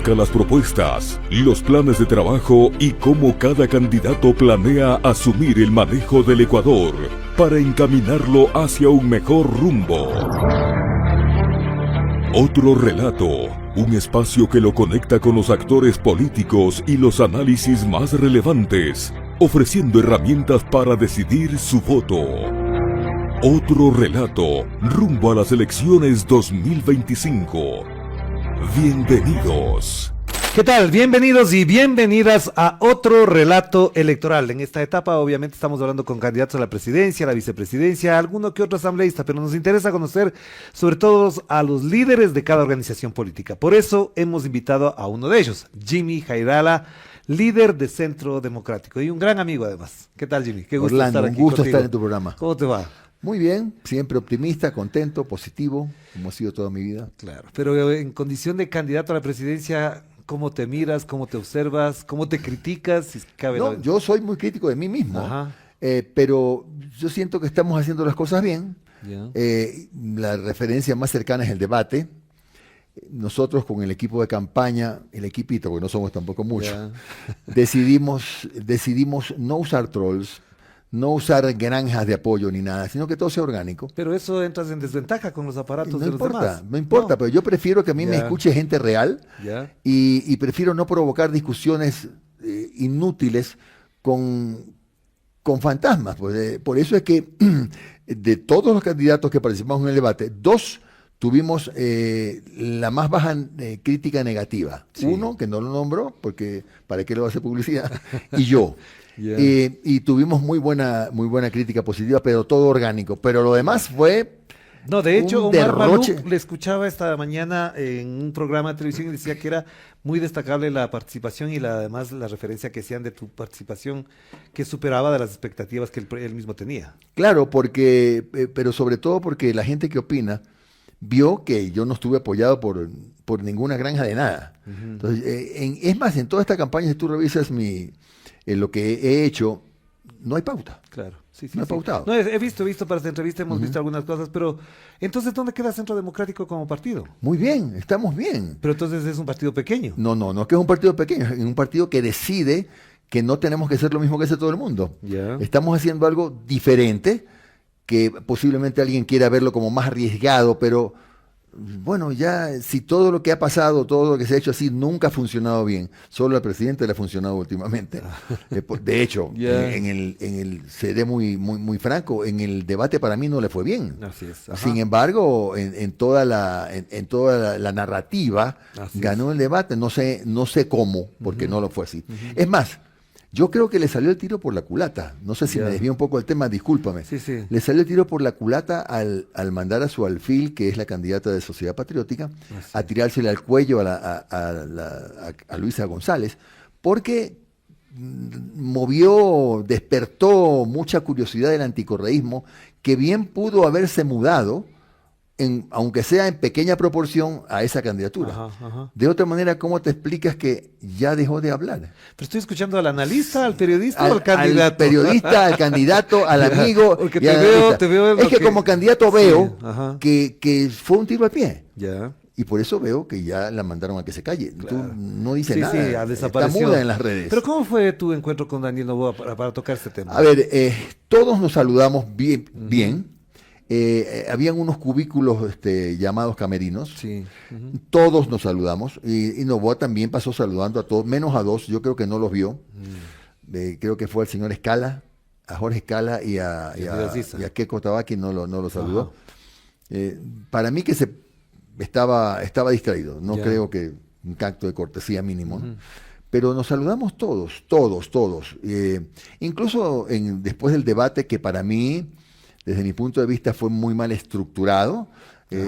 Conozca las propuestas, los planes de trabajo y cómo cada candidato planea asumir el manejo del Ecuador para encaminarlo hacia un mejor rumbo. Otro relato, un espacio que lo conecta con los actores políticos y los análisis más relevantes, ofreciendo herramientas para decidir su voto. Otro relato, rumbo a las elecciones 2025. Bienvenidos. ¿Qué tal? Bienvenidos y bienvenidas a otro relato electoral. En esta etapa obviamente estamos hablando con candidatos a la presidencia, a la vicepresidencia, a alguno que otro asambleísta, pero nos interesa conocer sobre todo a los líderes de cada organización política. Por eso hemos invitado a uno de ellos, Jimmy Jairala, líder de Centro Democrático y un gran amigo además. ¿Qué tal, Jimmy? Qué gusto Orlando, estar aquí un gusto contigo. estar en tu programa. ¿Cómo te va? Muy bien, siempre optimista, contento, positivo, como ha sido toda mi vida. Claro, pero en condición de candidato a la presidencia, ¿cómo te miras? ¿Cómo te observas? ¿Cómo te criticas? Si cabe No, la- yo soy muy crítico de mí mismo, Ajá. pero yo siento que estamos haciendo las cosas bien. Ya. La referencia más cercana es el debate. Nosotros con el equipo de campaña, el equipito, porque no somos tampoco muchos, Ya. decidimos no usar trolls, no usar granjas de apoyo ni nada, sino que todo sea orgánico. Pero eso entras en desventaja con los aparatos No de los importa, demás. no importa, pero yo prefiero que a mí me Ya. escuche gente real Ya. y prefiero no provocar discusiones inútiles con fantasmas. Pues, por eso es que de todos los candidatos que participamos en el debate, dos tuvimos la más baja crítica negativa. Sí. Uno, que no lo nombro, porque ¿para qué le va a hacer publicidad? Y yo. Ya. Y tuvimos muy buena crítica positiva, pero todo orgánico. Pero lo demás fue... No, de hecho, un Omar Maluk derroche. le escuchaba esta mañana en un programa de televisión y decía que era muy destacable la participación y además la referencia que hacían de tu participación que superaba de las expectativas que él mismo tenía. Claro, porque, pero sobre todo porque la gente que opina vio que yo no estuve apoyado por ninguna granja de nada. Entonces, es más, en toda esta campaña, si tú revisas lo que he hecho, no hay pauta. Claro, sí, sí. No he sí. pautado. No, he visto para esta entrevista, hemos visto algunas cosas, pero entonces, ¿dónde queda Centro Democrático como partido? Muy bien, estamos bien. Pero entonces es un partido pequeño. No es que es un partido pequeño, es un partido que decide que no tenemos que hacer lo mismo que hace todo el mundo. Ya. Estamos haciendo algo diferente, que posiblemente alguien quiera verlo como más arriesgado, pero bueno, ya si todo lo que ha pasado, todo lo que se ha hecho así, nunca ha funcionado bien. Solo al presidente le ha funcionado últimamente. De hecho, Ya. seré muy franco, en el debate para mí no le fue bien. Así es. Ajá. Sin embargo, en toda la narrativa, Así ganó el debate, no sé cómo, porque no lo fue así. Es más, yo creo que le salió el tiro por la culata. No sé si Ya. me desvío un poco del tema, discúlpame. Sí, sí. Le salió el tiro por la culata al mandar a su alfil, que es la candidata de Sociedad Patriótica, a tirársele al cuello a Luisa González, porque despertó mucha curiosidad del anticorreísmo, que bien pudo haberse mudado, aunque sea en pequeña proporción, a esa candidatura. Ajá. De otra manera, ¿cómo te explicas que ya dejó de hablar? Pero estoy escuchando al analista, al periodista o al candidato. Al periodista, al candidato, al Ya, amigo. porque y al te analista. veo en es lo que que- como candidato Sí, veo ajá. que fue un tiro al pie. Ya. Y por eso veo que ya la mandaron a que se calle. Tú Claro. no dices Sí, nada. sí, Está desapareció. muda en las redes. Pero ¿cómo fue tu encuentro con Daniel Noboa para tocar este tema? A ver, todos nos saludamos bien. Habían unos cubículos llamados camerinos. Sí. Todos nos saludamos. Y Noboa también pasó saludando a todos, menos a dos. Yo creo que no los vio. Creo que fue al señor Escala, a Jorge Escala y a Keiko Tabaki, no lo saludó. Para mí que estaba distraído. No Ya. creo que un acto de cortesía mínimo, ¿no? Pero nos saludamos todos. Incluso después del debate, que para mí, desde mi punto de vista, fue muy mal estructurado,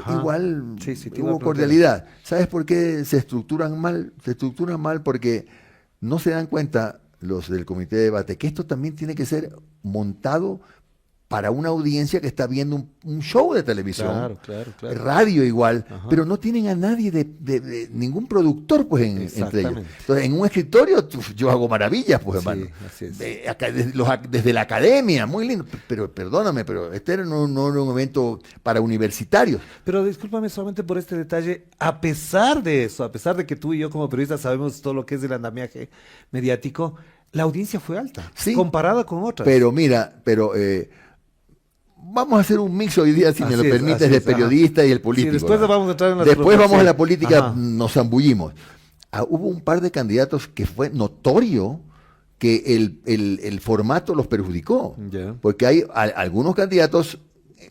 Ajá. igual Sí, te iba a hubo preguntar. cordialidad. ¿Sabes por qué se estructuran mal? Se estructuran mal porque no se dan cuenta los del comité de debate que esto también tiene que ser montado para una audiencia que está viendo un show de televisión, Claro. radio igual, Ajá. pero no tienen a nadie de ningún productor pues entre ellos. Exactamente. Entonces, en un escritorio yo hago maravillas, pues, Sí, hermano. así es. Desde la academia, muy lindo. Pero perdóname, pero este no era un evento para universitarios. Pero discúlpame solamente por este detalle, a pesar de eso, a pesar de que tú y yo como periodistas sabemos todo lo que es el andamiaje mediático, la audiencia fue alta, Sí, comparada con otras. Pero mira, vamos a hacer un mix hoy día, si me lo Así es, permites, así de es, periodista y el Sí, político. después ¿no? vamos a entrar en las Después vamos a la proporciones. política, Ajá. nos zambullimos. Hubo un par de candidatos que fue notorio que el formato los perjudicó. Ya. Porque hay algunos candidatos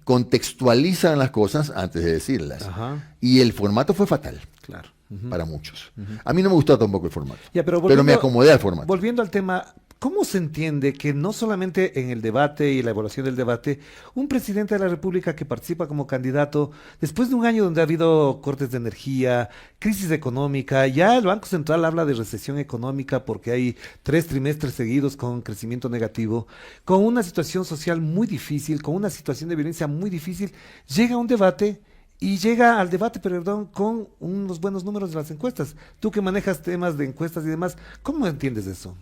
contextualizan las cosas antes de decirlas. Ajá. Y el formato fue fatal Claro. Ujú. para muchos. A mí no me gustó tampoco el formato. Ya, pero pero me acomodé al formato. Volviendo al tema, ¿cómo se entiende que no solamente en el debate y la evaluación del debate, un presidente de la República que participa como candidato, después de un año donde ha habido cortes de energía, crisis económica, ya el Banco Central habla de recesión económica porque hay 3 trimestres seguidos con crecimiento negativo, con una situación social muy difícil, con una situación de violencia muy difícil, llega a un debate y llega al debate, perdón, con unos buenos números de las encuestas? Tú que manejas temas de encuestas y demás, ¿cómo entiendes eso?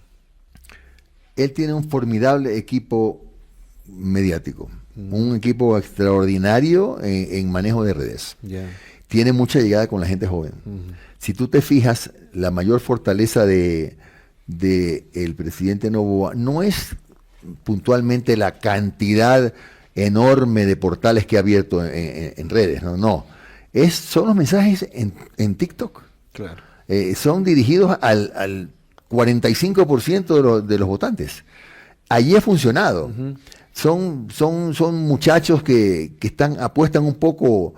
Él tiene un formidable equipo mediático, un equipo extraordinario en manejo de redes. Ya. Tiene mucha llegada con la gente joven. Si tú te fijas, la mayor fortaleza de el presidente Noboa no es puntualmente la cantidad enorme de portales que ha abierto en redes, no. Son los mensajes en TikTok. Claro. Son dirigidos al 45% de los votantes. Allí ha funcionado. Son muchachos que apuestan un poco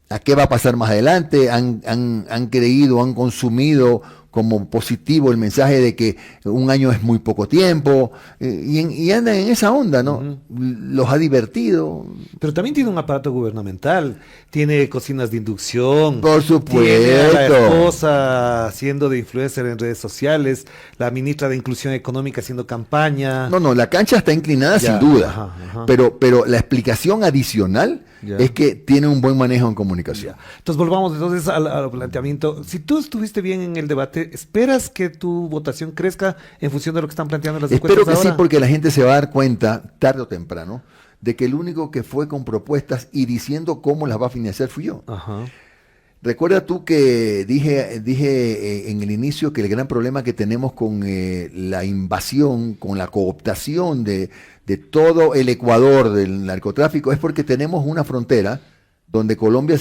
a qué va a pasar más adelante, han creído, han consumido como positivo el mensaje de que un año es muy poco tiempo, y andan en esa onda, ¿no? Los ha divertido. Pero también tiene un aparato gubernamental, tiene cocinas de inducción. Por Tiene a la supuesto. esposa haciendo de influencer en redes sociales, la ministra de Inclusión Económica haciendo campaña. No, la cancha está inclinada Ya, sin duda, ajá. pero la explicación adicional Ya. es que tiene un buen manejo en comunicación. Entonces volvamos entonces al planteamiento. Si tú estuviste bien en el debate, ¿esperas que tu votación crezca en función de lo que están planteando las encuestas Espero que sí, ahora? porque la gente se va a dar cuenta, tarde o temprano, de que el único que fue con propuestas y diciendo cómo las va a financiar fui yo. Ajá. Recuerda tú que dije en el inicio que el gran problema que tenemos con la invasión, con la cooptación de todo el Ecuador del narcotráfico es porque tenemos una frontera donde Colombia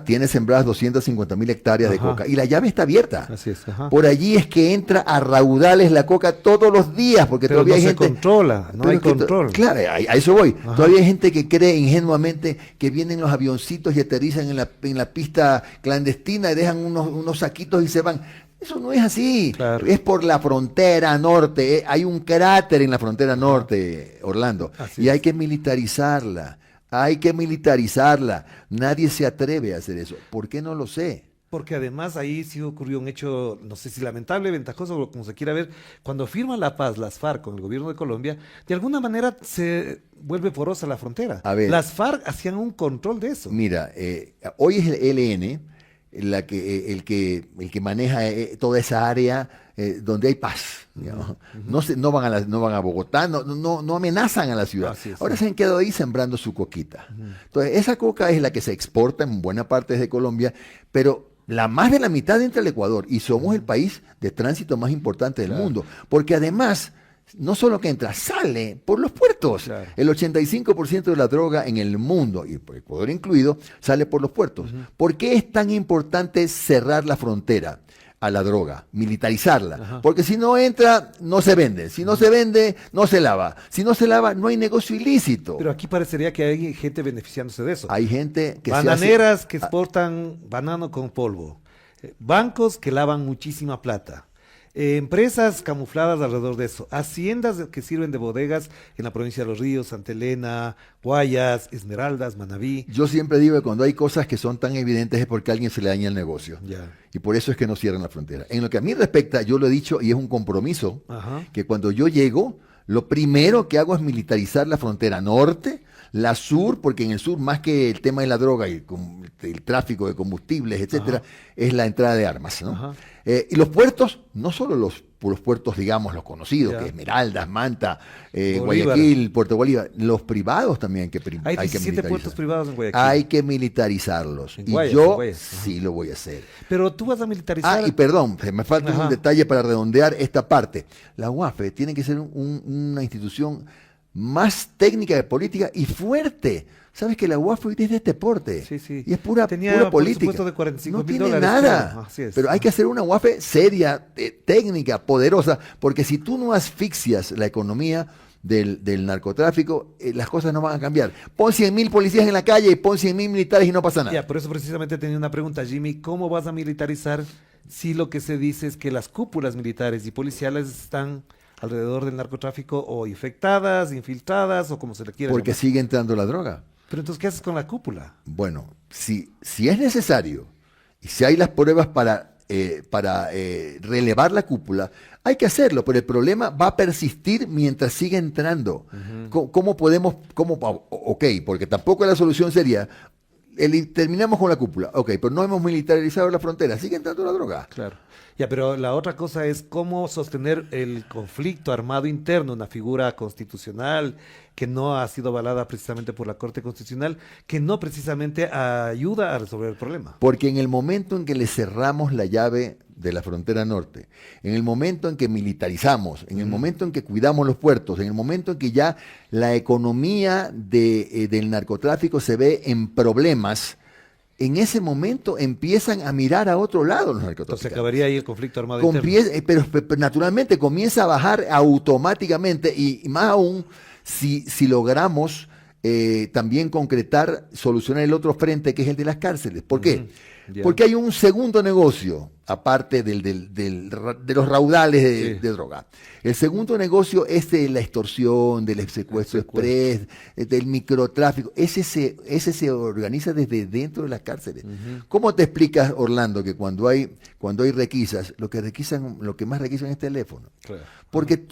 tiene sembradas 250.000 hectáreas de Ajá. coca y la llave está abierta. Así es, ajá. Por allí es que entra a raudales la coca todos los días, porque Pero todavía no hay se gente... controla, no Pero hay que control. Claro, a eso voy. Ajá. Todavía hay gente que cree ingenuamente que vienen los avioncitos y aterrizan en la pista clandestina y dejan unos saquitos y se van. Eso no es así. Claro. Es por la frontera norte. Hay un cráter en la frontera norte, Orlando. Así Y hay es. que militarizarla. Hay que militarizarla. Nadie se atreve a hacer eso. ¿Por qué? No lo sé. Porque además ahí sí ocurrió un hecho, no sé si lamentable, ventajoso, o como se quiera ver, cuando firman la paz las FARC con el gobierno de Colombia, de alguna manera se vuelve porosa la frontera. A ver. Las FARC hacían un control de eso. Mira, hoy es el ELN el que maneja toda esa área donde hay paz. Digamos. No van a Bogotá, no amenazan a la ciudad. Así es, Ahora sí. se han quedado ahí sembrando su coquita. Entonces, esa coca es la que se exporta en buena parte de Colombia, pero más de la mitad entra al Ecuador y somos el país de tránsito más importante del mundo. Porque además, no solo que entra, sale por los puertos. Claro. El 85% de la droga en el mundo, y por Ecuador incluido, sale por los puertos. ¿Por qué es tan importante cerrar la frontera a la droga, militarizarla? Ajá. Porque si no entra, no se vende. Si no se vende, no se lava. Si no se lava, no hay negocio ilícito. Pero aquí parecería que hay gente beneficiándose de eso. Hay gente que Bananeras que exportan banano con polvo. Bancos que lavan muchísima plata. Empresas camufladas alrededor de eso. Haciendas que sirven de bodegas en la provincia de Los Ríos, Santa Elena, Guayas, Esmeraldas, Manabí. Yo siempre digo que cuando hay cosas que son tan evidentes es porque a alguien se le daña el negocio. Ya. Y por eso es que no cierran la frontera. En lo que a mí respecta, yo lo he dicho y es un compromiso, Ajá. que cuando yo llego, lo primero que hago es militarizar la frontera norte, La sur, porque en el sur, más que el tema de la droga y el tráfico de combustibles, etcétera, es la entrada de armas, ¿no? Y los puertos, no solo los puertos, digamos, los conocidos, que Esmeraldas, Manta, Guayaquil, Puerto Bolívar, los privados también hay que Hay 17 puertos privados en Guayaquil. Hay que militarizarlos. En y Guayas, yo en Guayas. sí lo voy a hacer. Pero tú vas a militarizar... Y perdón, me falta un detalle para redondear esta parte. La UAFE tiene que ser una institución más técnica de política y fuerte. Sabes que la UAFE hoy es de este porte. Sí. Y es pura política. De 45 no mil tiene dólares, nada. claro. Así es. Pero hay que hacer una UAFE seria, técnica, poderosa, porque si tú no asfixias la economía del narcotráfico, las cosas no van a cambiar. Pon 100.000 policías en la calle y pon 100.000 militares y no pasa nada. Ya, por eso precisamente tenía una pregunta, Jimmy. ¿Cómo vas a militarizar si lo que se dice es que las cúpulas militares y policiales están alrededor del narcotráfico o infectadas, infiltradas o como se le quiera Porque llamar? sigue entrando la droga. Pero entonces, ¿qué haces con la cúpula? Bueno, si es necesario y si hay las pruebas para relevar la cúpula, hay que hacerlo, pero el problema va a persistir mientras siga entrando. ¿Cómo podemos, ok, porque tampoco la solución sería, terminamos con la cúpula, ok, pero no hemos militarizado la frontera, sigue entrando la droga. Claro. Ya, pero la otra cosa es cómo sostener el conflicto armado interno, una figura constitucional que no ha sido avalada precisamente por la Corte Constitucional, que no precisamente ayuda a resolver el problema. Porque en el momento en que le cerramos la llave de la frontera norte, en el momento en que militarizamos, en el momento en que cuidamos los puertos, en el momento en que ya la economía del narcotráfico se ve en problemas, en ese momento empiezan a mirar a otro lado los narcotraficantes. Entonces acabaría ahí el conflicto armado interno. Pero naturalmente comienza a bajar automáticamente y más aún si logramos también concretar, solucionar el otro frente que es el de las cárceles. ¿Por qué? Porque hay un segundo negocio, aparte de los raudales de droga. El segundo negocio es de la extorsión, del secuestro express, del microtráfico. Ese se organiza desde dentro de las cárceles. ¿Cómo te explicas, Orlando, que cuando hay requisas, lo que más requisan es teléfono? Claro. Porque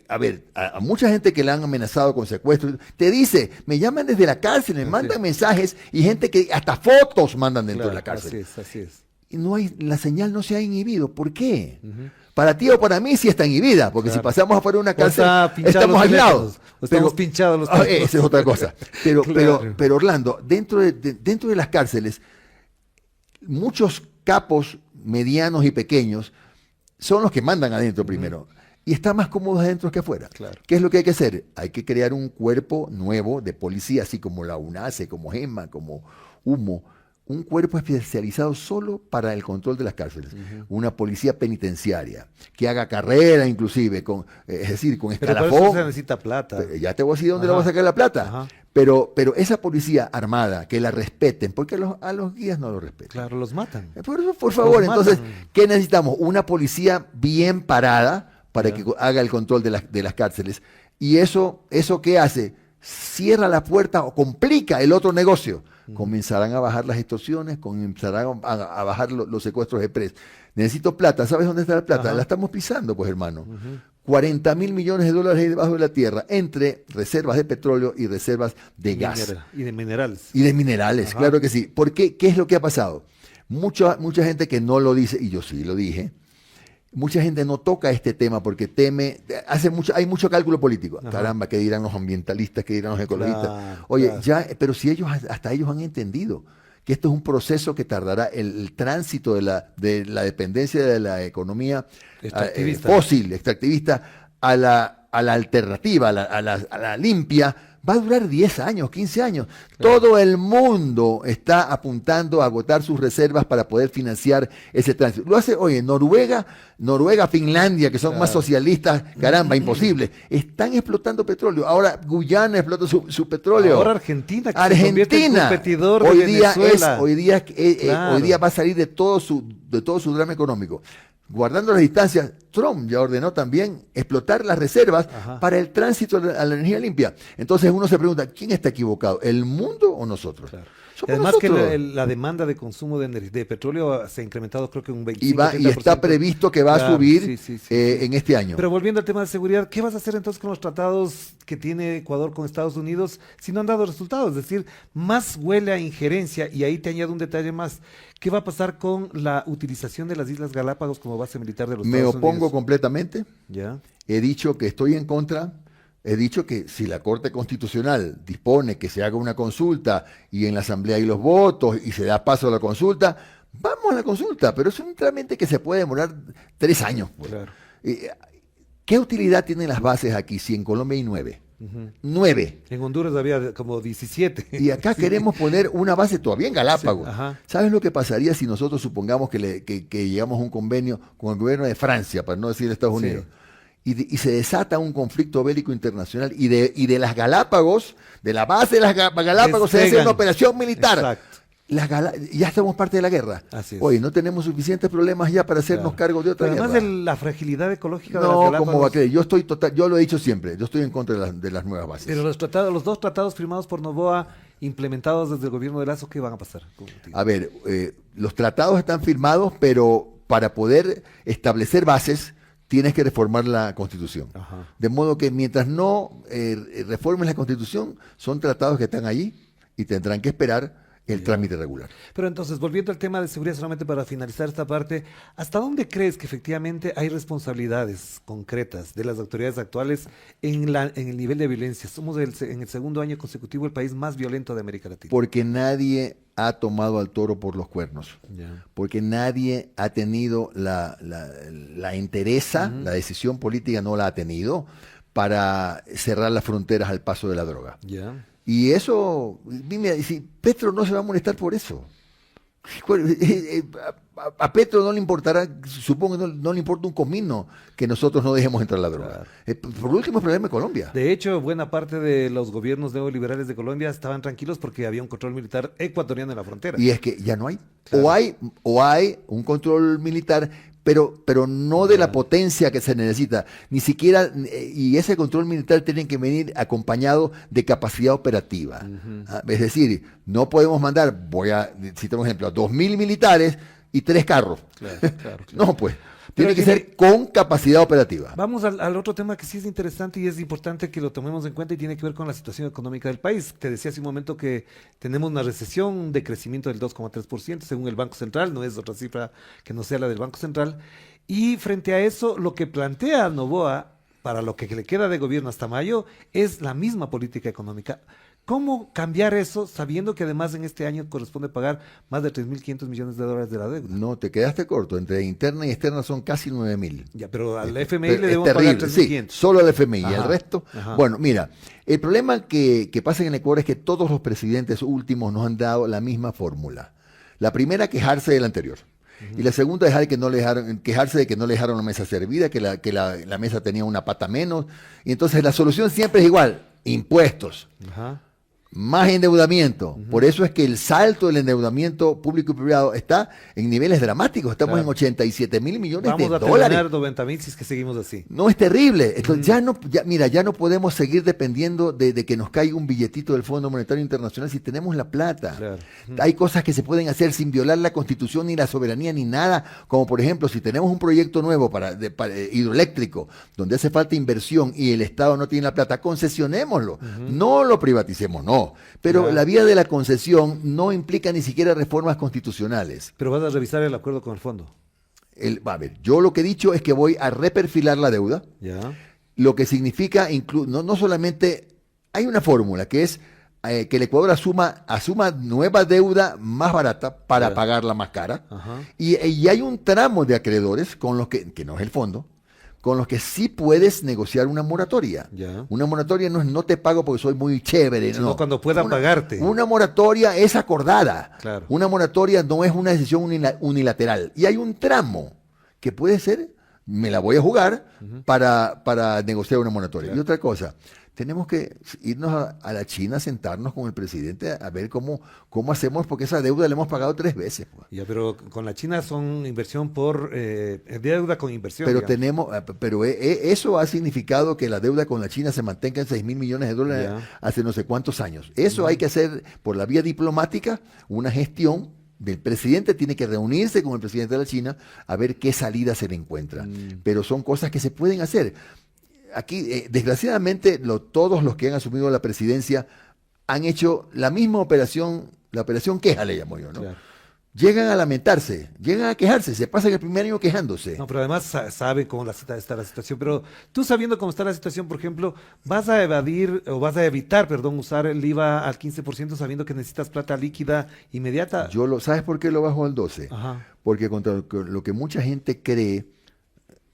a mucha gente que le han amenazado con secuestro, te dice, me llaman desde la cárcel, me mandan mensajes y gente que hasta fotos mandan dentro de la cárcel. Así es. Y la señal no se ha inhibido. ¿Por qué? Para ti o para mí sí está inhibida, porque si pasamos afuera de una cárcel, estamos aislados. Estamos pinchados los teléfonos. Esa es otra cosa. Pero Orlando, dentro de las cárceles, muchos capos medianos y pequeños son los que mandan adentro primero. Y está más cómodo adentro que afuera. Claro. ¿Qué es lo que hay que hacer? Hay que crear un cuerpo nuevo de policía, así como la UNACE, como GEMA, como HUMO, un cuerpo especializado solo para el control de las cárceles. Una policía penitenciaria, que haga carrera inclusive, es decir, con escalafón. Pero para eso se necesita plata. Ya te voy a decir dónde le voy a sacar la plata. Pero esa policía armada, que la respeten, porque a los guías no lo respetan. Claro, los matan. Por favor, entonces, ¿qué necesitamos? Una policía bien parada, para que haga el control de las cárceles. ¿Y eso qué hace? Cierra la puerta o complica el otro negocio. Comenzarán a bajar las extorsiones, comenzarán a bajar los secuestros express. Necesito plata. ¿Sabes dónde está la plata? La estamos pisando, pues, hermano. 40.000 millones de dólares ahí debajo de la tierra, entre reservas de petróleo y reservas de gas. Y de minerales. Y de minerales, claro que sí. ¿Por qué? ¿Qué es lo que ha pasado? Mucha gente que no lo dice, y yo sí lo dije, mucha gente no toca este tema porque teme, hay mucho cálculo político. Caramba, ¿qué dirán los ambientalistas? ¿Qué dirán los ecologistas? Oye, pero si hasta ellos han entendido que esto es un proceso que tardará el tránsito de la dependencia de la economía fósil, extractivista, a la alternativa, a la limpia, va a durar 10 años, 15 años. Claro. Todo el mundo está apuntando a agotar sus reservas para poder financiar ese tránsito. Lo hace, Noruega, Finlandia, que son más socialistas, caramba, imposible. Están explotando petróleo. Ahora Guyana explota su petróleo. Ahora Argentina, que se convierte en competidor de Venezuela. Hoy día va a salir de todo su drama económico. Guardando las distancias, Trump ya ordenó también explotar las reservas para el tránsito a la energía limpia. Entonces uno se pregunta, ¿quién está equivocado? ¿El mundo o nosotros? Claro. Además que la demanda de consumo de petróleo se ha incrementado creo que un 25%. Y está previsto que va a subir en este año. Pero volviendo al tema de seguridad, ¿qué vas a hacer entonces con los tratados que tiene Ecuador con Estados Unidos si no han dado resultados? Es decir, más huele a injerencia, y ahí te añado un detalle más. ¿Qué va a pasar con la utilización de las Islas Galápagos como base militar de los Estados Unidos? Me opongo completamente. ¿Ya? He dicho que estoy en contra. He dicho que si la Corte Constitucional dispone que se haga una consulta y en la Asamblea hay los votos y se da paso a la consulta, vamos a la consulta, pero es un trámite que se puede demorar 3 años. Pues. Claro. ¿Qué utilidad tienen las bases aquí si en Colombia hay 9? 9. En Honduras había como 17. Y acá queremos poner una base todavía en Galápagos. Sí, ¿Sabes lo que pasaría si nosotros supongamos que llegamos a un convenio con el gobierno de Francia, para no decir Estados Unidos? Y se desata un conflicto bélico internacional y de las Galápagos, de la base de las Galápagos se hace una operación militar. Exacto. Ya estamos parte de la guerra. Así es. Oye, no tenemos suficientes problemas ya para hacernos cargo de otra Pero guerra. Además de la fragilidad ecológica de las No, Galápagos. ¿cómo va a creer? Yo lo he dicho siempre, yo estoy en contra de las nuevas bases. Pero los dos tratados firmados por Noboa, implementados desde el gobierno de Lazo, ¿qué van a pasar? A ver, los tratados están firmados, pero para poder establecer bases tienes que reformar la Constitución. De modo que mientras no reformes la Constitución, son tratados que están allí y tendrán que esperar el trámite regular. Pero entonces, volviendo al tema de seguridad, solamente para finalizar esta parte, ¿hasta dónde crees que efectivamente hay responsabilidades concretas de las autoridades actuales en el nivel de violencia? Somos en el segundo año consecutivo el país más violento de América Latina. Porque nadie ha tomado al toro por los cuernos. Porque nadie ha tenido la entereza, la decisión política no la ha tenido para cerrar las fronteras al paso de la droga. Y eso, dime, si Petro no se va a molestar por eso. A Petro no le importará, supongo que no le importa un comino que nosotros no dejemos entrar la droga. Por último, el problema de Colombia. De hecho, buena parte de los gobiernos neoliberales de Colombia estaban tranquilos porque había un control militar ecuatoriano en la frontera. Y es que ya no hay. Claro. O hay un control militar, pero no de la potencia que se necesita, ni siquiera, y ese control militar tiene que venir acompañado de capacidad operativa. Es decir, no podemos mandar, citar un ejemplo, 2.000 militares y 3 carros. Claro. No, pues, tiene que ser con capacidad operativa. Vamos al otro tema que sí es interesante y es importante que lo tomemos en cuenta y tiene que ver con la situación económica del país. Te decía hace un momento que tenemos una recesión de crecimiento del 2,3% según el Banco Central, no es otra cifra que no sea la del Banco Central. Y frente a eso, lo que plantea Noboa para lo que le queda de gobierno hasta mayo es la misma política económica. ¿Cómo cambiar eso sabiendo que además en este año corresponde pagar más de 3.500 millones de dólares de la deuda? No, te quedaste corto. Entre interna y externa son casi 9.000. Ya, pero al FMI le debemos terrible, pagar 3.500. Sí, solo al FMI. Y el resto, bueno, mira, el problema que pasa en el Ecuador es que todos los presidentes últimos nos han dado la misma fórmula. La primera, quejarse del anterior. Y la segunda, quejarse de que no le dejaron la mesa servida, que la mesa tenía una pata menos. Y entonces la solución siempre es igual, impuestos. Más endeudamiento. Por eso es que el salto del endeudamiento público y privado está en niveles dramáticos. Estamos en 87.000 millones de dólares. Vamos a tener 90.000 si es que seguimos así. No, es terrible. Entonces, ya no podemos seguir dependiendo de que nos caiga un billetito del Fondo Monetario Internacional si tenemos la plata. Claro. Hay cosas que se pueden hacer sin violar la Constitución, ni la soberanía, ni nada. Como por ejemplo, si tenemos un proyecto nuevo para hidroeléctrico, donde hace falta inversión y el Estado no tiene la plata, concesionémoslo. No lo privaticemos, no. Pero la vía de la concesión no implica ni siquiera reformas constitucionales. Pero vas a revisar el acuerdo con el fondo. A ver, yo lo que he dicho es que voy a reperfilar la deuda, lo que significa, no solamente, hay una fórmula que es que el Ecuador asuma nueva deuda más barata para pagarla más cara, y hay un tramo de acreedores con los que no es el fondo, con los que sí puedes negociar una moratoria. Una moratoria no es no te pago porque soy muy chévere. Sino cuando pueda pagarte. Una moratoria es acordada. Claro. Una moratoria no es una decisión unilateral. Y hay un tramo que puede ser, me la voy a jugar para negociar una moratoria. Y otra cosa, tenemos que irnos a la China, sentarnos con el presidente a ver cómo hacemos, porque esa deuda la hemos pagado 3 veces. Pues. Ya, pero con la China son inversión por deuda con inversión. Pero digamos. eso ha significado que la deuda con la China se mantenga en $6,000 millones hace no sé cuántos años. Eso hay que hacer por la vía diplomática, una gestión. El presidente tiene que reunirse con el presidente de la China a ver qué salida se le encuentra. Pero son cosas que se pueden hacer. Aquí, desgraciadamente, todos los que han asumido la presidencia han hecho la misma operación, la operación queja le llamo yo, ¿no? Claro. Llegan a lamentarse, llegan a quejarse, se pasan el primer año quejándose. No, pero además sabe cómo está la situación. Pero tú sabiendo cómo está la situación, por ejemplo, vas a evitar, usar el IVA al 15% sabiendo que necesitas plata líquida inmediata. ¿Sabes por qué lo bajo al 12%? Ajá. Porque contra lo que mucha gente cree,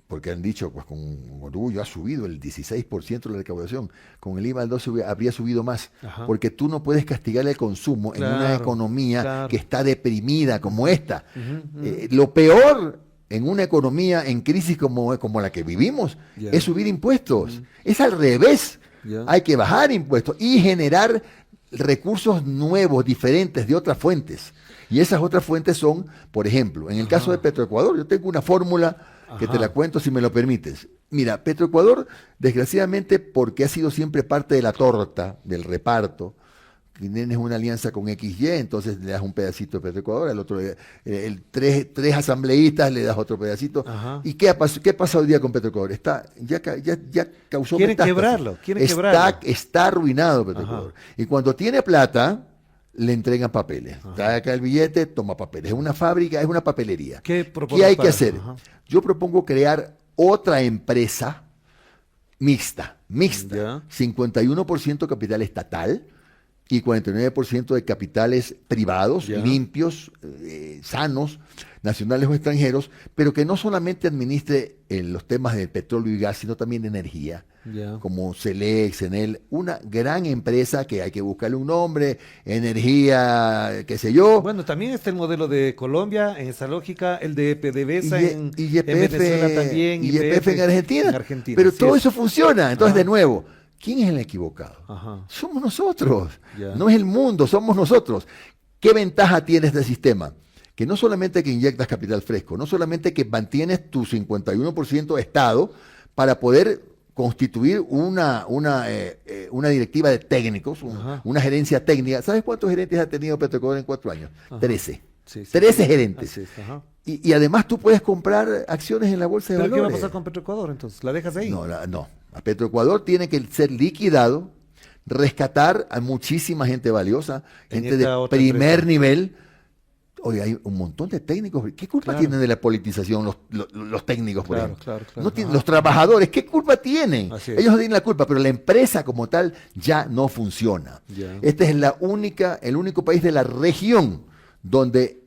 porque han dicho, pues con orgullo, ha subido el 16% de la recaudación, con el IVA al 12% habría subido más, Ajá. porque tú no puedes castigar el consumo en una economía que está deprimida como esta. Lo peor en una economía en crisis como la que vivimos es subir impuestos. Es al revés. Hay que bajar impuestos y generar recursos nuevos, diferentes, de otras fuentes. Y esas otras fuentes son, por ejemplo, en el caso de Petroecuador, yo tengo una fórmula que te la cuento si me lo permites. Mira, Petroecuador, desgraciadamente, porque ha sido siempre parte de la torta, del reparto, tienes una alianza con XY, entonces le das un pedacito de Petroecuador, al otro, tres asambleístas le das otro pedacito. Ajá. ¿Y qué pasa hoy día con Petroecuador? Ya causó metástasis. Quieren quebrarlo. Está arruinado Petroecuador. Y cuando tiene plata, le entregan papeles. Trae acá el billete, toma papeles. Es una fábrica, es una papelería. ¿Qué hay que hacer? Yo propongo crear otra empresa mixta. 51% capital estatal y 49% de capitales privados, limpios, sanos, nacionales o extranjeros, pero que no solamente administre los temas del petróleo y gas, sino también de energía, como Selec, Enel, una gran empresa que hay que buscarle un nombre, energía, qué sé yo. Bueno, también está el modelo de Colombia, en esa lógica, el de PDVSA en Venezuela también, y YPF en Argentina. Pero todo eso funciona, entonces de nuevo, ¿quién es el equivocado? Somos nosotros, no es el mundo, somos nosotros. ¿Qué ventaja tiene este sistema? Que no solamente que inyectas capital fresco, no solamente que mantienes tu 51% Estado para poder constituir una directiva de técnicos, una gerencia técnica. ¿Sabes cuántos gerentes ha tenido Petroecuador en 4 años? 13. 13 gerentes. Y además tú puedes comprar acciones en la bolsa de valores. ¿Pero qué va a pasar con Petroecuador entonces? ¿La dejas ahí? No. A Petroecuador tiene que ser liquidado, rescatar a muchísima gente valiosa, gente de primer nivel. Oye, hay un montón de técnicos. ¿Qué culpa tienen de la politización los técnicos, por ejemplo? Los trabajadores, ¿qué culpa tienen? Ellos no tienen la culpa, pero la empresa como tal ya no funciona. Este es el único país de la región donde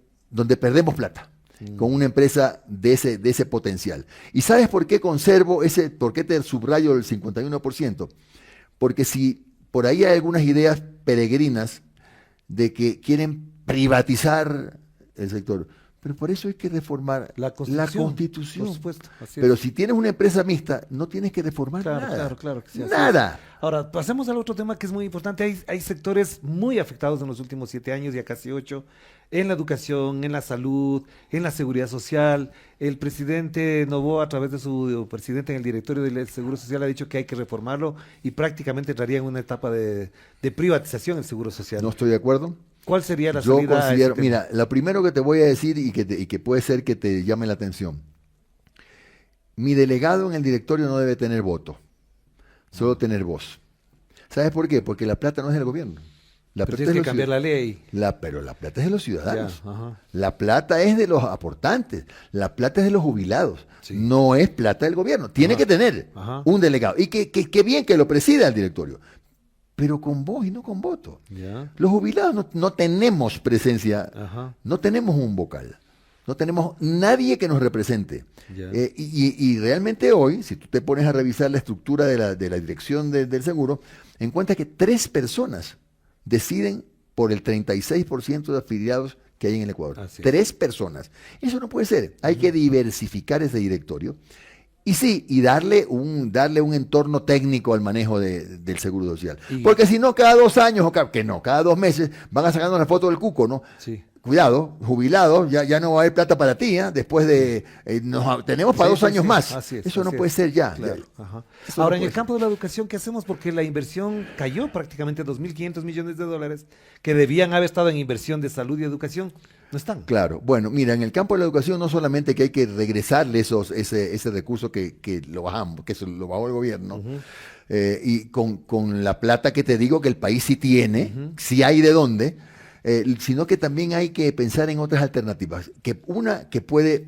perdemos plata con una empresa de ese potencial. ¿Y sabes por qué por qué te subrayo el 51%? Porque si por ahí hay algunas ideas peregrinas de que quieren privatizar el sector, pero por eso hay que reformar la Constitución. Por supuesto, pero si tienes una empresa mixta, no tienes que reformar nada. Claro que sí, nada. Ahora, pasemos al otro tema que es muy importante. Hay sectores muy afectados en los últimos 7 años, ya casi 8, en la educación, en la salud, en la seguridad social. El presidente Noboa, a través de su presidente en el directorio del Seguro Social, ha dicho que hay que reformarlo y prácticamente entraría en una etapa de privatización el Seguro Social. No estoy de acuerdo. ¿Cuál sería la salida? Yo considero, mira, lo primero que te voy a decir y que puede ser que te llame la atención. Mi delegado en el directorio no debe tener voto, solo tener voz. ¿Sabes por qué? Porque la plata no es del gobierno. Pero tienes que cambiar la ley. Pero la plata es de los ciudadanos. La plata es de los aportantes. La plata es de los jubilados. No es plata del gobierno. Tiene que tener un delegado. Y que bien que lo presida el directorio. Pero con voz y no con voto. Los jubilados no tenemos presencia, no tenemos un vocal, no tenemos nadie que nos represente. Y realmente hoy, si tú te pones a revisar la estructura de la dirección del seguro, encuentras que 3 personas deciden por el 36% de afiliados que hay en el Ecuador. 3 personas. Eso no puede ser. Hay que diversificar ese directorio Y sí, y darle un entorno técnico al manejo del seguro social. Porque si no, cada 2 años, cada 2 meses, van a sacarnos la foto del cuco, ¿no? Sí. Cuidado, jubilado, ya no va a haber plata para ti, ¿eh? Después de, tenemos para 2 años más. Eso no puede ser ya. Claro. Ahora, en el campo de la educación, ¿qué hacemos? Porque la inversión cayó prácticamente $2.500 millones que debían haber estado en inversión de salud y educación. No están. Claro. Bueno, mira, en el campo de la educación no solamente que hay que regresarle ese recurso que lo bajamos, que se lo bajó el gobierno, y con la plata que te digo que el país sí tiene, sí hay de dónde, sino que también hay que pensar en otras alternativas. Que puede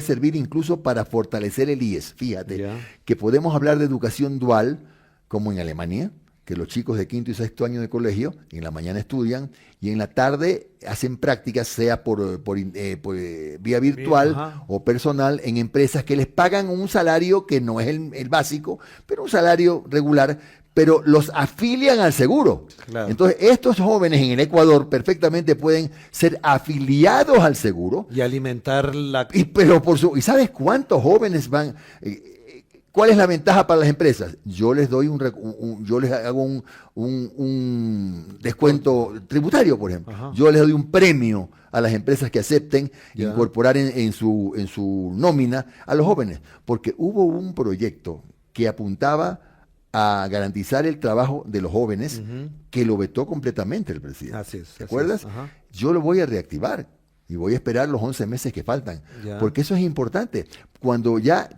servir incluso para fortalecer el IES. Fíjate, que podemos hablar de educación dual, como en Alemania, que los chicos de 5º y 6º año de colegio, en la mañana estudian y en la tarde hacen prácticas, sea por vía virtual o personal, en empresas que les pagan un salario que no es el básico, pero un salario regular, pero los afilian al seguro. Claro. Entonces, estos jóvenes en el Ecuador perfectamente pueden ser afiliados al seguro. Y alimentar la... ¿Y sabes cuántos jóvenes van...? ¿Cuál es la ventaja para las empresas? Yo les doy yo les hago un descuento tributario, por ejemplo. Ajá. Yo les doy un premio a las empresas que acepten incorporar en su nómina a los jóvenes. Porque hubo un proyecto que apuntaba a garantizar el trabajo de los jóvenes, que lo vetó completamente el presidente. Así es. ¿Te acuerdas? Yo lo voy a reactivar. Y voy a esperar los 11 meses que faltan, porque eso es importante. Cuando ya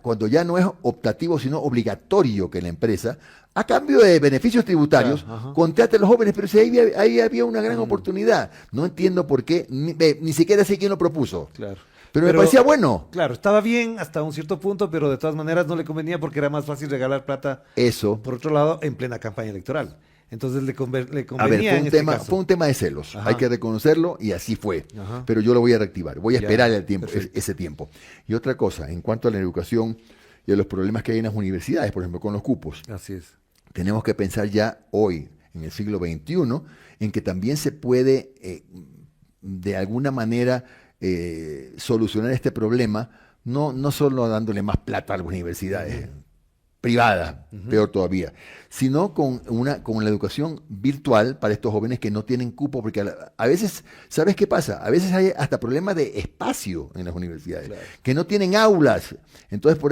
no es optativo, sino obligatorio que la empresa, a cambio de beneficios tributarios, contrate a los jóvenes, pero si ahí había una gran oportunidad. No entiendo por qué, ni siquiera sé quién lo propuso. Claro. Pero me parecía bueno. Claro, estaba bien hasta un cierto punto, pero de todas maneras no le convenía porque era más fácil regalar plata. Eso. Por otro lado, en plena campaña electoral. Entonces le convenía a ver, fue un tema de celos, hay que reconocerlo y así fue, pero yo lo voy a reactivar, voy a esperar el tiempo, ese tiempo. Y otra cosa, en cuanto a la educación y a los problemas que hay en las universidades, por ejemplo, con los cupos. Así es. Tenemos que pensar ya hoy, en el siglo XXI, en que también se puede, de alguna manera, solucionar este problema, no solo dándole más plata a las universidades privada, peor todavía, sino con la educación virtual para estos jóvenes que no tienen cupo, porque a veces, ¿sabes qué pasa? A veces hay hasta problemas de espacio en las universidades, que no tienen aulas. Entonces por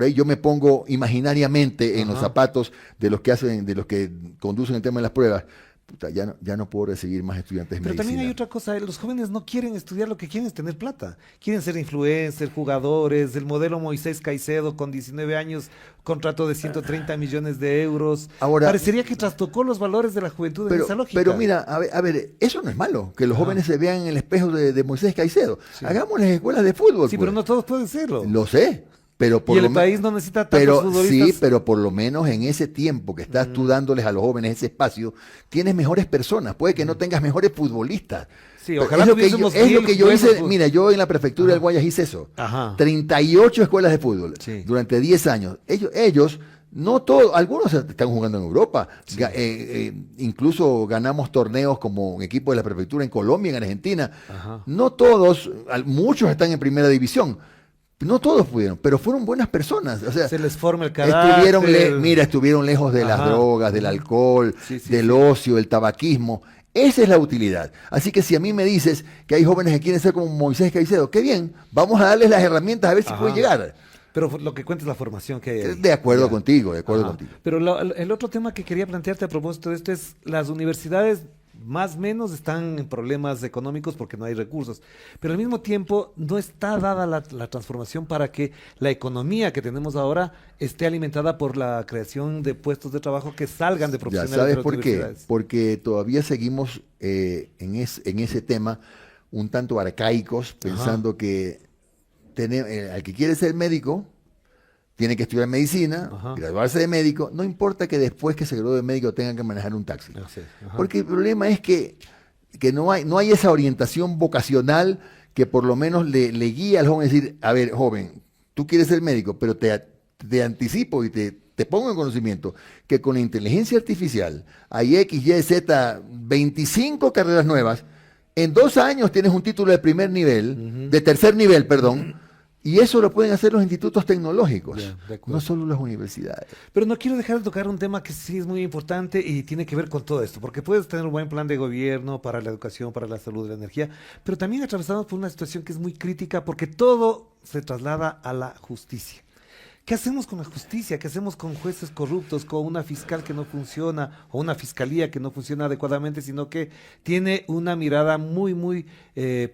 ahí yo me pongo imaginariamente en los zapatos de los que conducen el tema de las pruebas. Puta, ya no puedo recibir más estudiantes de medicina. Pero también hay otra cosa, los jóvenes no quieren estudiar, lo que quieren es tener plata. Quieren ser influencers, jugadores, el modelo Moisés Caicedo con 19 años, contrato de 130 millones de euros. Ahora, parecería que trastocó los valores de la juventud en esa lógica. Pero mira, a ver, eso no es malo, que los jóvenes se vean en el espejo de Moisés Caicedo. Sí. Hagámosles escuelas de fútbol. Sí, pues. Pero no todos pueden serlo. Lo sé. Pero por país no necesita tantos futbolistas. Sí, pero por lo menos en ese tiempo que estás tú dándoles a los jóvenes ese espacio, tienes mejores personas. Puede que no tengas mejores futbollistas. Sí, ojalá es lo que yo hice. Mira, yo en la prefectura del Guayas hice eso. 38 escuelas de fútbol durante 10 años. Ellos no todos, algunos están jugando en Europa. Sí. Incluso ganamos torneos como equipo de la prefectura en Colombia, en Argentina. No todos, muchos están en primera división. No todos pudieron, pero fueron buenas personas. O sea, se les forma el carácter. Estuvieron lejos de las drogas, del alcohol, del ocio, del tabaquismo. Esa es la utilidad. Así que si a mí me dices que hay jóvenes que quieren ser como Moisés Caicedo, qué bien, vamos a darles las herramientas a ver si pueden llegar. Pero lo que cuenta es la formación que hay. De acuerdo contigo. Pero el otro tema que quería plantearte a propósito de esto es las universidades más o menos están en problemas económicos porque no hay recursos, pero al mismo tiempo no está dada la transformación para que la economía que tenemos ahora esté alimentada por la creación de puestos de trabajo que salgan de profesionales. ¿Sabes por qué? Porque todavía seguimos en ese tema un tanto arcaicos, pensando que al que quiere ser médico tiene que estudiar medicina, graduarse de médico, no importa que después que se gradúe de médico tenga que manejar un taxi. Porque el problema es que no hay esa orientación vocacional que por lo menos le guía al joven a decir, a ver, joven, tú quieres ser médico, pero te anticipo y te pongo en conocimiento que con la inteligencia artificial hay X, Y, Z, 25 carreras nuevas, en 2 años tienes un título de primer nivel, de tercer nivel, perdón, Y eso lo pueden hacer los institutos tecnológicos, Ya, de acuerdo. no solo las universidades. Pero no quiero dejar de tocar un tema que sí es muy importante y tiene que ver con todo esto, porque puedes tener un buen plan de gobierno para la educación, para la salud, la energía, pero también atravesamos por una situación que es muy crítica porque todo se traslada a la justicia. ¿Qué hacemos con la justicia? ¿Qué hacemos con jueces corruptos, con una fiscal que no funciona o una fiscalía que no funciona adecuadamente, sino que tiene una mirada muy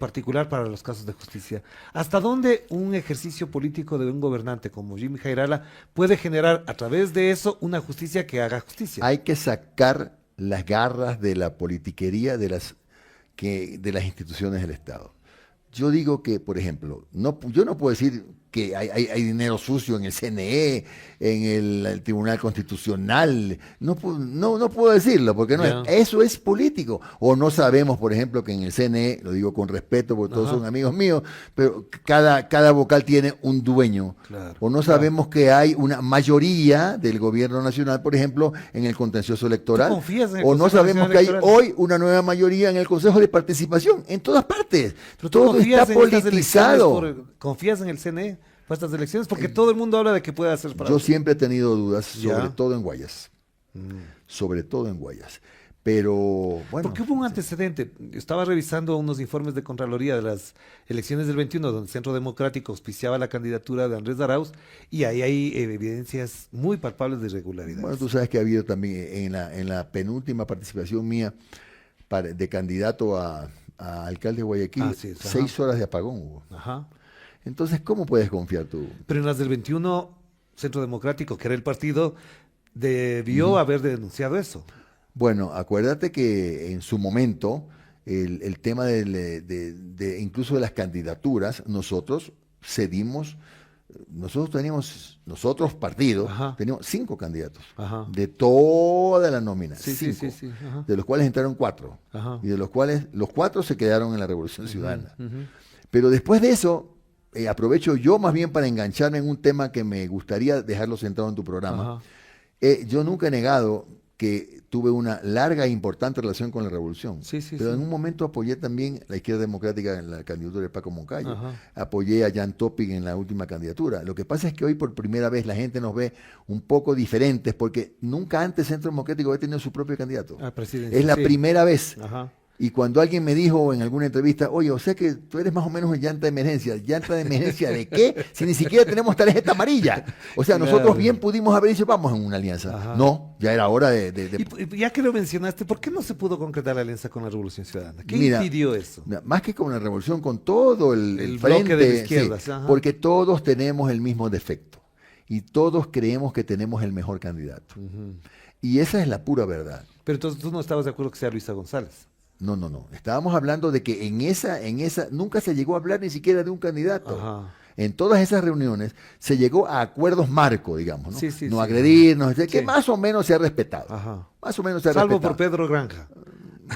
particular para los casos de justicia? ¿Hasta dónde un ejercicio político de un gobernante como Jimmy Jairala puede generar a través de eso una justicia que haga justicia? Hay que sacar las garras de la politiquería de las instituciones del Estado. Yo digo que, por ejemplo, yo no puedo decir que hay dinero sucio en el CNE, en el Tribunal Constitucional. No puedo decirlo, porque eso es político. O no sabemos, por ejemplo, que en el CNE, lo digo con respeto porque todos son amigos míos, pero cada vocal tiene un dueño. Claro, o no sabemos que hay una mayoría del gobierno nacional, por ejemplo, en el contencioso electoral. ¿Tú confías en el O no Consejo sabemos Nacional que hay Electoral? hoy una nueva mayoría en el Consejo de Participación, en todas partes. Pero tú Todo confías está en estas politizado. elecciones confías en el CNE para estas elecciones, porque todo el mundo habla de que puede hacer para... Yo siempre he tenido dudas, sobre Ya. todo en Guayas. Sobre todo en Guayas. Pero, bueno. Porque hubo un antecedente. Estaba revisando unos informes de Contraloría de las elecciones del 21, donde el Centro Democrático auspiciaba la candidatura de Andrés Arauz, y ahí hay evidencias muy palpables de irregularidades. Bueno, tú sabes que ha habido también en la penúltima participación mía de candidato a alcalde de Guayaquil, Así es, ajá. 6 horas de apagón hubo. Ajá. Entonces, ¿cómo puedes confiar tú? Pero en las del 21, Centro Democrático, que era el partido, debió haber denunciado eso. Bueno, acuérdate que en su momento el tema incluso de las candidaturas, nosotros partidos, Ajá. teníamos 5 candidatos Ajá. de toda la nómina, Sí, 5, sí. Ajá. de los cuales entraron 4 Ajá. y de los cuales los 4 se quedaron en la Revolución Ciudadana. Ujú. Pero después de eso, aprovecho yo más bien para engancharme en un tema que me gustaría dejarlo centrado en tu programa. Ajá. Yo nunca he negado que tuve una larga e importante relación con la revolución. Sí, sí, pero sí. en un momento apoyé también la izquierda democrática en la candidatura de Paco Moncayo. Ajá. Apoyé a Jan Topic en la última candidatura. Lo que pasa es que hoy por primera vez la gente nos ve un poco diferentes porque nunca antes Centro Democrático había tenido su propio candidato. Ah, presidencia, Es la sí. primera vez. Ajá. Y cuando alguien me dijo en alguna entrevista, oye, o sea que tú eres más o menos un llanta de emergencia. ¿Llanta de emergencia de qué? Si ni siquiera tenemos tarjeta amarilla. O sea, nosotros Claro. bien pudimos haber dicho, vamos en una alianza. Ajá. No, ya era hora de Y ya que lo mencionaste, ¿por qué no se pudo concretar la alianza con la Revolución Ciudadana? ¿Qué Mira, impidió eso? más que con la revolución, con todo el bloque frente, de la izquierda, sí, ajá. porque todos tenemos el mismo defecto y todos creemos que tenemos el mejor candidato. Y esa es la pura verdad. Pero entonces tú no estabas de acuerdo que sea Luisa González. No. Estábamos hablando de que en esa nunca se llegó a hablar ni siquiera de un candidato. Ajá. En todas esas reuniones se llegó a acuerdos marco, digamos, ¿no? Sí, sí, no sí. agredirnos, que Sí. más o menos se ha respetado. Ajá. Más o menos se ha Salvo respetado. por Pedro Granja.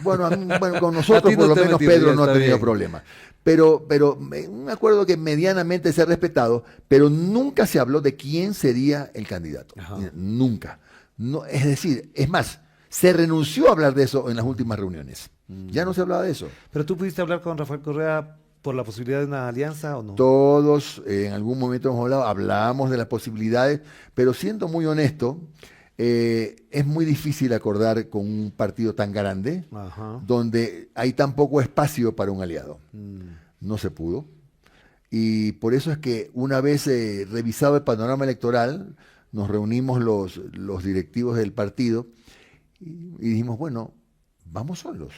Bueno, con A nosotros ti no por lo te he menos metido, Pedro ya no ha está tenido bien. problemas. Pero un acuerdo que medianamente se ha respetado, pero nunca se habló de quién sería el candidato. Ajá. Nunca. No, es decir, es más, se renunció a hablar de eso en las últimas reuniones. Ya no se hablaba de eso. ¿Pero tú pudiste hablar con Rafael Correa por la posibilidad de una alianza o no? Todos en algún momento hemos hablado, hablábamos de las posibilidades, pero siendo muy honesto, es muy difícil acordar con un partido tan grande, Ajá. donde hay tan poco espacio para un aliado. No se pudo. Y por eso es que una vez revisado el panorama electoral, nos reunimos los directivos del partido y dijimos, bueno, vamos solos.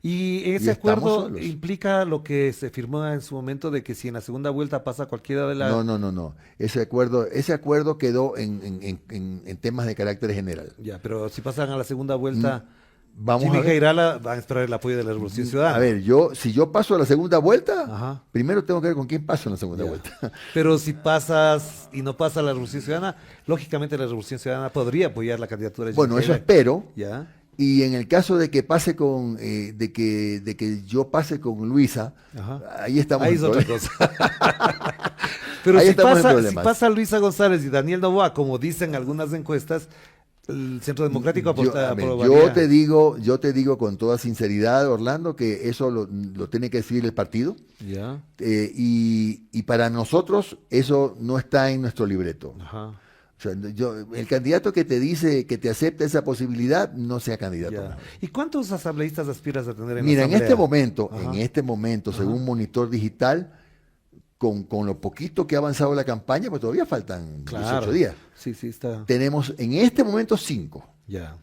Y ese Y estamos acuerdo solos. implica lo que se firmó en su momento de que si en la segunda vuelta pasa cualquiera de las... No. Ese acuerdo quedó en temas de carácter general. Ya, pero si pasan a la segunda vuelta, Vamos Jimmy a ver. Jairala va a esperar el apoyo de la Revolución Ciudadana. A ver, si yo paso a la segunda vuelta, Ajá. primero tengo que ver con quién paso en la segunda Ya. vuelta. Pero si pasas y no pasa la Revolución Ciudadana, lógicamente la Revolución Ciudadana podría apoyar la candidatura de Jimmy Bueno, eso Jairala. espero. Ya. Y en el caso de que pase de que yo pase con Luisa, Ajá. ahí estamos. Ahí en es otra problemas. cosa. Pero Ahí si estamos en pasa, si problemas. pasa Luisa González y Daniel Noboa, como dicen algunas encuestas, el Centro Democrático a ver, aprobaría. yo te digo con toda sinceridad, Orlando, que eso lo tiene que decidir el partido. Ya. Y para nosotros eso no está en nuestro libreto. Ajá. O sea, el candidato que te dice que te acepta esa posibilidad, no sea candidato. Ya. ¿Y cuántos asambleístas aspiras a tener en Mira, la en asamblea? este momento, según Monitor Digital, con lo poquito que ha avanzado la campaña, pues todavía faltan 18 días. Sí, sí, está. Tenemos en este momento 5. Ya.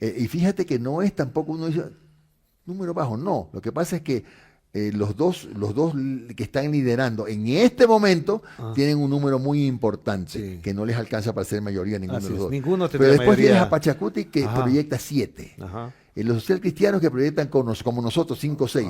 Y fíjate que no es tampoco uno dice número bajo, no. Lo que pasa es que los dos que están liderando en este momento tienen un número muy importante que no les alcanza para ser mayoría ninguno de los dos. Ninguno Pero después mayoría. tienes a Pachacuti que proyecta 7. Ajá. Los social cristianos que proyectan como nosotros 5 o 6.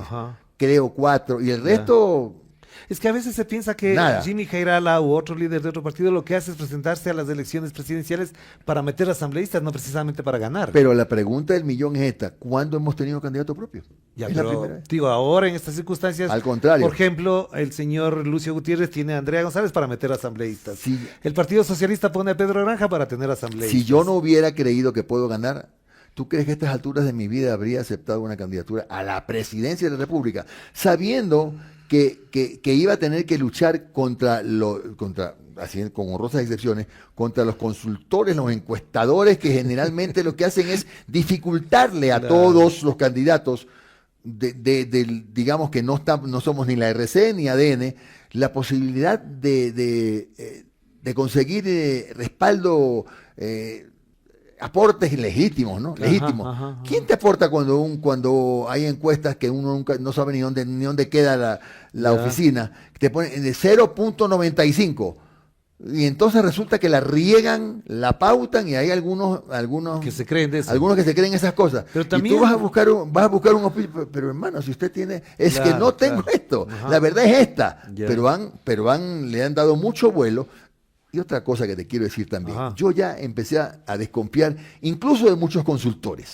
Creo 4. Y el resto... Es que a veces se piensa que Nada. Jimmy Jairala u otro líder de otro partido lo que hace es presentarse a las elecciones presidenciales para meter asambleístas, no precisamente para ganar. Pero la pregunta del millón es esta: ¿cuándo hemos tenido candidato propio? Ya, Es la pero, primera vez. digo, ahora en estas circunstancias, Al contrario. por ejemplo, el señor Lucio Gutiérrez tiene a Andrea González para meter asambleístas. Sí. El Partido Socialista pone a Pedro Granja para tener asambleístas. Si yo no hubiera creído que puedo ganar, ¿tú crees que a estas alturas de mi vida habría aceptado una candidatura a la presidencia de la República, sabiendo que iba a tener que luchar así, con honrosas excepciones, contra los consultores, los encuestadores, que generalmente lo que hacen es dificultarle a todos los candidatos, digamos que no somos ni la RC ni ADN, la posibilidad de conseguir respaldo, aportes legítimos, ¿no? Legítimos. Ajá. ¿Quién te aporta cuando hay encuestas que uno nunca no sabe ni dónde queda la oficina? Te ponen de 0.95. Y entonces resulta que la riegan, la pautan, y hay algunos que se creen de eso. algunos que se creen esas cosas. Pero también, y tú vas a buscar un oficio, pero hermano, si usted tiene, que no tengo esto, la verdad es esta. Ya. Pero le han dado mucho vuelo. Y otra cosa que te quiero decir también, yo ya empecé a desconfiar incluso de muchos consultores,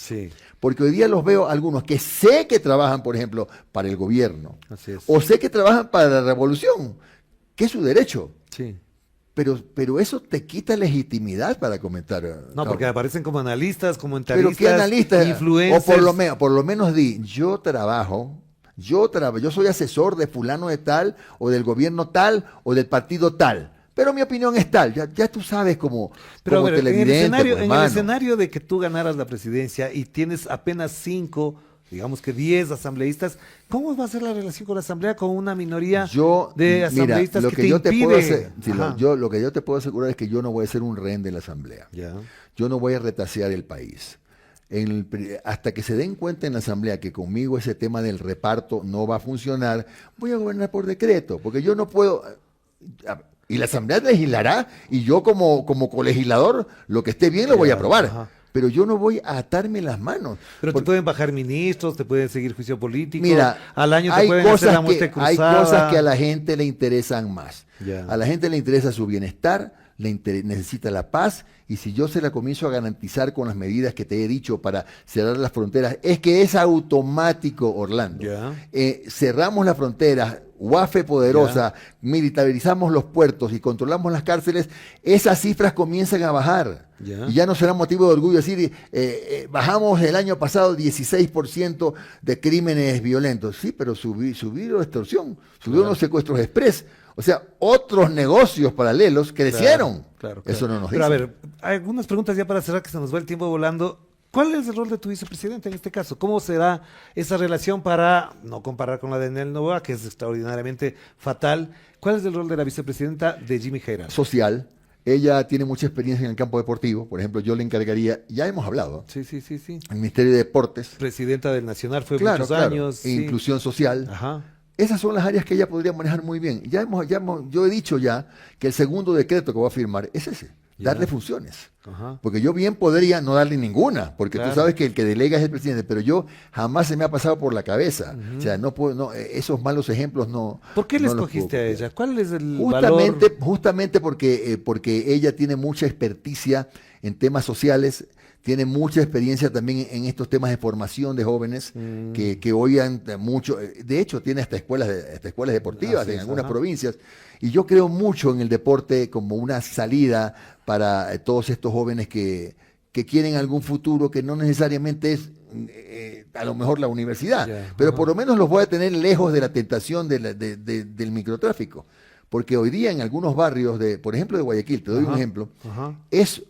porque hoy día los veo algunos que sé que trabajan, por ejemplo, para el gobierno, o sé que trabajan para la revolución, que es su derecho, pero eso te quita legitimidad para comentar. No, porque aparecen como analistas, pero ¿qué analistas? influencers. O por lo menos yo soy asesor de fulano de tal, o del gobierno tal, o del partido tal. Pero mi opinión es tal, ya tú sabes como televidente. En el escenario de que tú ganaras la presidencia y tienes apenas 5, digamos que 10 asambleístas, ¿cómo va a ser la relación con la asamblea con una minoría de asambleístas que te impide? Lo que yo te puedo asegurar es que yo no voy a ser un rehén de la asamblea. Yo no voy a retasear el país. Hasta que se den cuenta en la asamblea que conmigo ese tema del reparto no va a funcionar, voy a gobernar por decreto, porque yo no puedo... Y la asamblea legislará, y yo como colegislador, lo que esté bien lo voy a aprobar. Pero yo no voy a atarme las manos. Pero te pueden bajar ministros, te pueden seguir juicio político. Mira, al año te pueden hacer la muerte cruzada. Hay cosas que a la gente le interesan más. A la gente le interesa su bienestar, necesita la paz, y si yo se la comienzo a garantizar con las medidas que te he dicho para cerrar las fronteras, es que es automático, Orlando. Cerramos las fronteras, UAFE poderosa, militarizamos los puertos y controlamos las cárceles, esas cifras comienzan a bajar. Y ya no será motivo de orgullo decir, bajamos el año pasado 16% de crímenes violentos. Sí, pero subió la extorsión, subieron los secuestros express. O sea, otros negocios paralelos crecieron. Eso no nos dice. Pero a ver, hay algunas preguntas ya para cerrar, que se nos va el tiempo volando. ¿Cuál es el rol de tu vicepresidente en este caso? ¿Cómo será esa relación para no comparar con la de Nel Novoa, que es extraordinariamente fatal? ¿Cuál es el rol de la vicepresidenta de Jimmy Jairala? Social. Ella tiene mucha experiencia en el campo deportivo. Por ejemplo, yo le encargaría, ya hemos hablado, Sí. el Ministerio de Deportes. Presidenta del Nacional fue muchos años. Inclusión social. Esas son las áreas que ella podría manejar muy bien. Yo he dicho ya que el segundo decreto que voy a firmar es ese, darle funciones. Porque yo bien podría no darle ninguna, porque tú sabes que el que delega es el presidente, pero yo jamás se me ha pasado por la cabeza. O sea, no puedo, esos malos ejemplos no. ¿Por qué le escogiste a ella? ¿Cuál es el valor? Justamente porque ella tiene mucha experticia en temas sociales. Tiene mucha experiencia también en estos temas de formación de jóvenes que oigan mucho. De hecho, tiene hasta escuelas deportivas en algunas provincias. Y yo creo mucho en el deporte como una salida para todos estos jóvenes que que quieren algún futuro que no necesariamente es a lo mejor la universidad, pero por lo menos los voy a tener lejos de la tentación del microtráfico. Porque hoy día en algunos barrios, por ejemplo de Guayaquil, te doy un ejemplo, es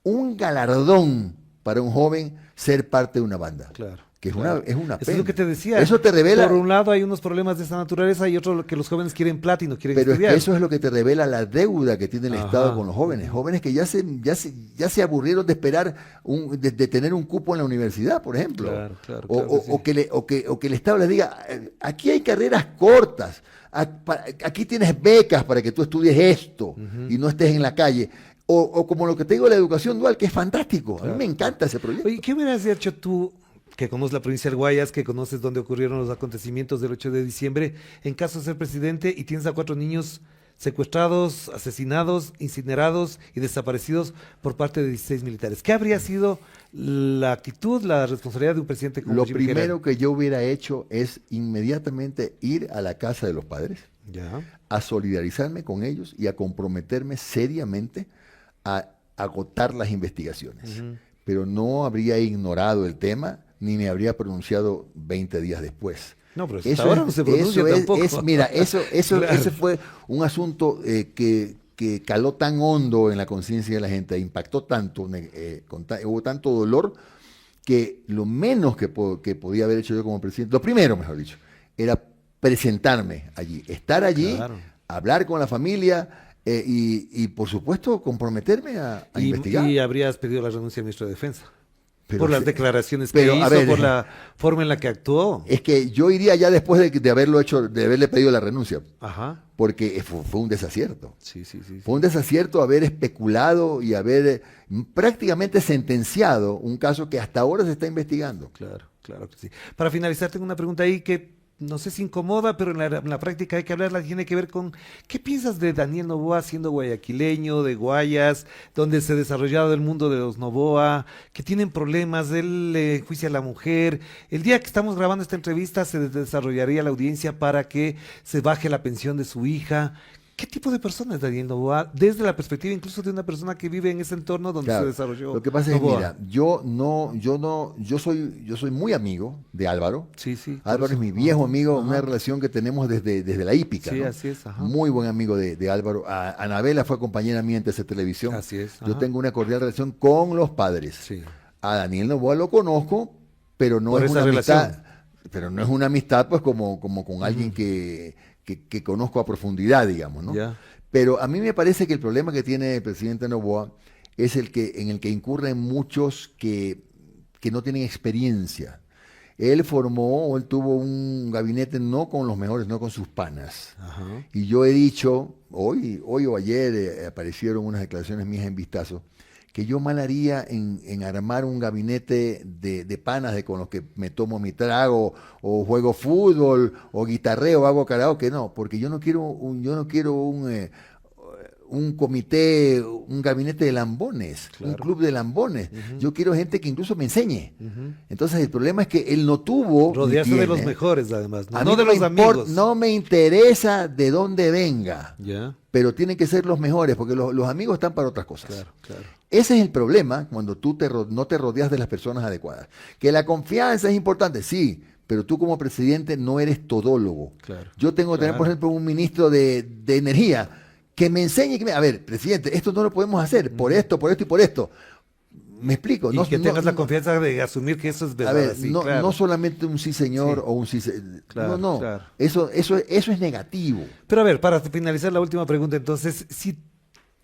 un galardón para un joven ser parte de una banda. Claro. Que es claro. una pena. Eso es lo que te decía. Eso te revela. Por un lado hay unos problemas de esa naturaleza y otro que los jóvenes quieren plata y no quieren estudiar. Pero es que eso es lo que te revela la deuda que tiene el Estado con los jóvenes. Jóvenes que ya se aburrieron de esperar, de tener un cupo en la universidad, por ejemplo. Claro, o que el Estado les diga, aquí hay carreras cortas, aquí tienes becas para que tú estudies esto y no estés en la calle. O como lo que te digo, la educación dual, que es fantástico. A mí me encanta ese proyecto. Oye, ¿qué hubieras hecho tú, que conoces la provincia del Guayas, que conoces dónde ocurrieron los acontecimientos del 8 de diciembre, en caso de ser presidente y tienes a 4 niños secuestrados, asesinados, incinerados y desaparecidos por parte de 16 militares? ¿Qué habría sido la actitud, la responsabilidad de un presidente como Lo Jimmy primero Herrera? que yo hubiera hecho es inmediatamente ir a la casa de los padres, a solidarizarme con ellos y a comprometerme seriamente a agotar las investigaciones. Pero no habría ignorado el tema ni me habría pronunciado 20 días después. No, pero hasta ahora no se pronuncia tampoco. Mira, ese fue un asunto que caló tan hondo en la conciencia de la gente, impactó tanto, hubo tanto dolor, que lo menos que podía haber hecho yo como presidente, lo primero, mejor dicho, era presentarme allí, estar allí, hablar con la familia y por supuesto, comprometerme a investigar. Y habrías pedido la renuncia al ministro de Defensa. Pero por las declaraciones que hizo, por la forma en la que actuó. Es que yo iría ya después de haberlo hecho, de haberle pedido la renuncia. Porque fue un desacierto. Fue un desacierto haber especulado y haber prácticamente sentenciado un caso que hasta ahora se está investigando. Claro que sí. Para finalizar, tengo una pregunta ahí que no sé si incomoda, pero en la práctica hay que hablarla, tiene que ver con ¿qué piensas de Daniel Noboa siendo guayaquileño, de Guayas, donde se ha desarrollado el mundo de los Noboa, que tienen problemas, él enjuicia a la mujer? El día que estamos grabando esta entrevista se desarrollaría la audiencia para que se baje la pensión de su hija. ¿Qué tipo de persona es Daniel Noboa? Desde la perspectiva incluso de una persona que vive en ese entorno donde se desarrolló. Lo que pasa es, mira, yo soy muy amigo de Álvaro. Álvaro es mi viejo amigo, una relación que tenemos desde la hípica. Sí, así es. Muy buen amigo de Álvaro. Anabela fue compañera mía en TC Televisión. Así es. Yo tengo una cordial relación con los padres. A Daniel Noboa lo conozco, pero no es una amistad. Pero no es una amistad, pues, como con alguien que conozco a profundidad, digamos, ¿no? Pero a mí me parece que el problema que tiene el presidente Noboa es en el que incurren muchos que no tienen experiencia. Él tuvo un gabinete no con los mejores, no con sus panas. Y yo he dicho, hoy o ayer aparecieron unas declaraciones mías en Vistazo, que yo mal haría en armar un gabinete de panas con los que me tomo mi trago, o juego fútbol, o guitarreo, hago karaoke, no, porque yo no quiero un comité, un gabinete de lambones, un club de lambones. Yo quiero gente que incluso me enseñe. Entonces el problema es que él no tuvo... Rodearse de los mejores, además, no de los amigos. No me interesa de dónde venga, pero tienen que ser los mejores, porque los amigos están para otras cosas. Ese es el problema cuando tú no te rodeas de las personas adecuadas. Que la confianza es importante, sí, pero tú como presidente no eres todólogo. Yo tengo que tener, por ejemplo, un ministro de Energía que me enseñe, a ver, presidente, esto no lo podemos hacer, por esto y por esto. Me explico. Y que tengas la confianza de asumir que eso es verdad. A ver, no solamente un sí señor o un sí Eso es negativo. Pero a ver, para finalizar la última pregunta, entonces, si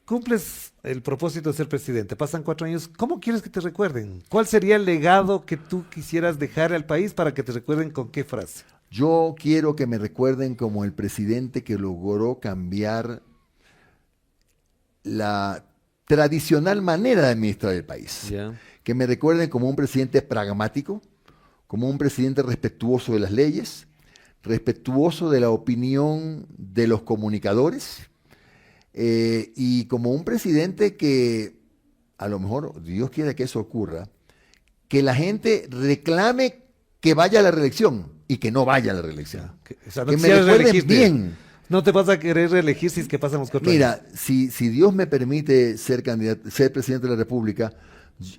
cumples el propósito de ser presidente, pasan 4 años, ¿cómo quieres que te recuerden? ¿Cuál sería el legado que tú quisieras dejar al país para que te recuerden con qué frase? Yo quiero que me recuerden como el presidente que logró cambiar la tradicional manera de administrar el país. Que me recuerden como un presidente pragmático, como un presidente respetuoso de las leyes, respetuoso de la opinión de los comunicadores, y como un presidente que, a lo mejor, Dios quiere que eso ocurra, que la gente reclame que vaya a la reelección y que no vaya a la reelección. Que me recuerden bien. No te vas a querer reelegir si es que pasamos 4 años. Mira, si Dios me permite ser presidente de la República,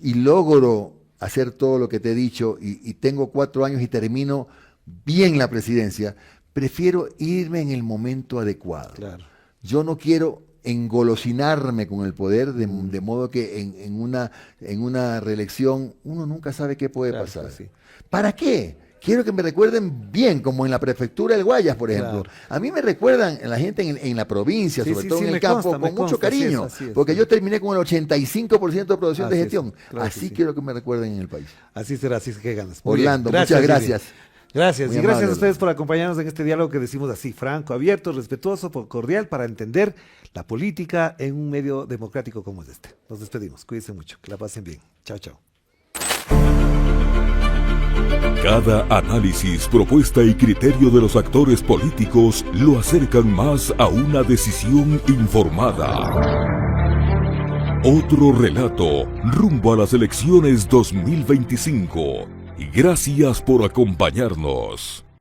y logro hacer todo lo que te he dicho y tengo 4 años y termino bien la presidencia, prefiero irme en el momento adecuado. Claro. Yo no quiero engolosinarme con el poder, de modo que en una reelección uno nunca sabe qué puede pasar. Pues sí. ¿Para qué? Quiero que me recuerden bien, como en la prefectura del Guayas, por ejemplo. Claro. A mí me recuerdan la gente en la provincia, sobre todo en el campo, con mucho cariño, así es, porque yo terminé con el 85% de producción de Así es, gestión. claro Así que sí. quiero que me recuerden en el país. Así será, así es que ganas. Muy Orlando, bien. muchas gracias. Vivi. Gracias, Muy y gracias amable, a ustedes por acompañarnos en este diálogo que decimos así, franco, abierto, respetuoso, cordial, para entender la política en un medio democrático como es este. Nos despedimos, cuídense mucho, que la pasen bien. Chao, chao. Cada análisis, propuesta y criterio de los actores políticos lo acercan más a una decisión informada. Otro relato rumbo a las elecciones 2025. Y gracias por acompañarnos.